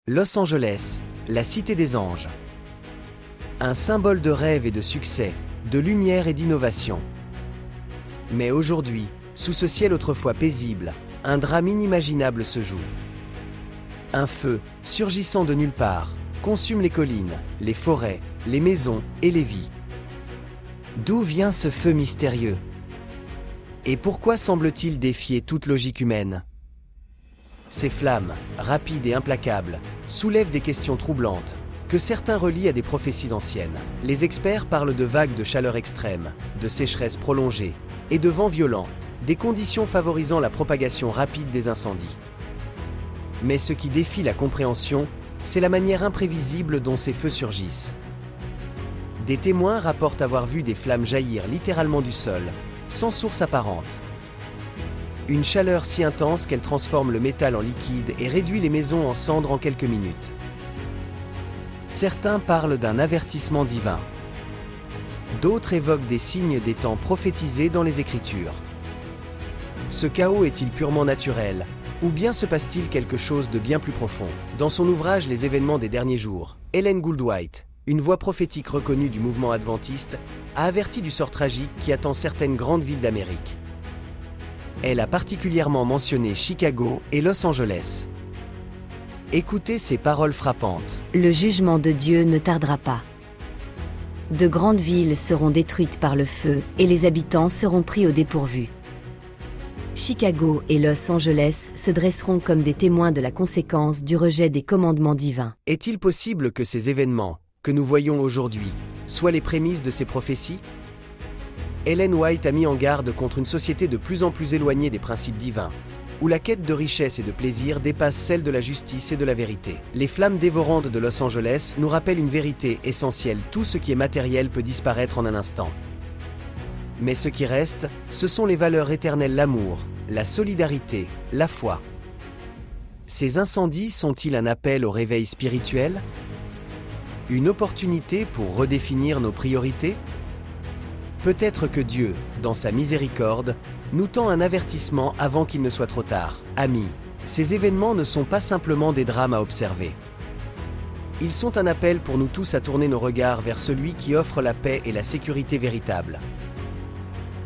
Los Angeles, la cité des anges. Un symbole de rêve et de succès, de lumière et d'innovation. Mais aujourd'hui, sous ce ciel autrefois paisible, un drame inimaginable se joue. Un feu, surgissant de nulle part, consume les collines, les forêts, les maisons et les vies. D'où vient ce feu mystérieux? Et pourquoi semble-t-il défier toute logique humaine? Ces flammes, rapides et implacables, soulèvent des questions troublantes, que certains relient à des prophéties anciennes. Les experts parlent de vagues de chaleur extrême, de sécheresse prolongée et de vents violents, des conditions favorisant la propagation rapide des incendies. Mais ce qui défie la compréhension, c'est la manière imprévisible dont ces feux surgissent. Des témoins rapportent avoir vu des flammes jaillir littéralement du sol, sans source apparente. Une chaleur si intense qu'elle transforme le métal en liquide et réduit les maisons en cendres en quelques minutes. Certains parlent d'un avertissement divin. D'autres évoquent des signes des temps prophétisés dans les Écritures. Ce chaos est-il purement naturel, ou bien se passe-t-il quelque chose de bien plus profond? Dans son ouvrage Les événements des derniers jours, Ellen Goldwhite, une voix prophétique reconnue du mouvement adventiste, a averti du sort tragique qui attend certaines grandes villes d'Amérique. Elle a particulièrement mentionné Chicago et Los Angeles. Écoutez ces paroles frappantes. Le jugement de Dieu ne tardera pas. De grandes villes seront détruites par le feu et les habitants seront pris au dépourvu. Chicago et Los Angeles se dresseront comme des témoins de la conséquence du rejet des commandements divins. Est-il possible que ces événements, que nous voyons aujourd'hui, soient les prémices de ces prophéties? Ellen White a mis en garde contre une société de plus en plus éloignée des principes divins, où la quête de richesse et de plaisir dépasse celle de la justice et de la vérité. Les flammes dévorantes de Los Angeles nous rappellent une vérité essentielle: tout ce qui est matériel peut disparaître en un instant. Mais ce qui reste, ce sont les valeurs éternelles: l'amour, la solidarité, la foi. Ces incendies sont-ils un appel au réveil spirituel? Une opportunité pour redéfinir nos priorités? Peut-être que Dieu, dans sa miséricorde, nous tend un avertissement avant qu'il ne soit trop tard. Amis, ces événements ne sont pas simplement des drames à observer. Ils sont un appel pour nous tous à tourner nos regards vers celui qui offre la paix et la sécurité véritable.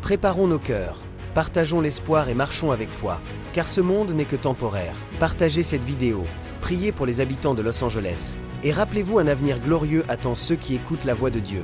Préparons nos cœurs, partageons l'espoir et marchons avec foi, car ce monde n'est que temporaire. Partagez cette vidéo, priez pour les habitants de Los Angeles, et rappelez-vous, un avenir glorieux attend ceux qui écoutent la voix de Dieu.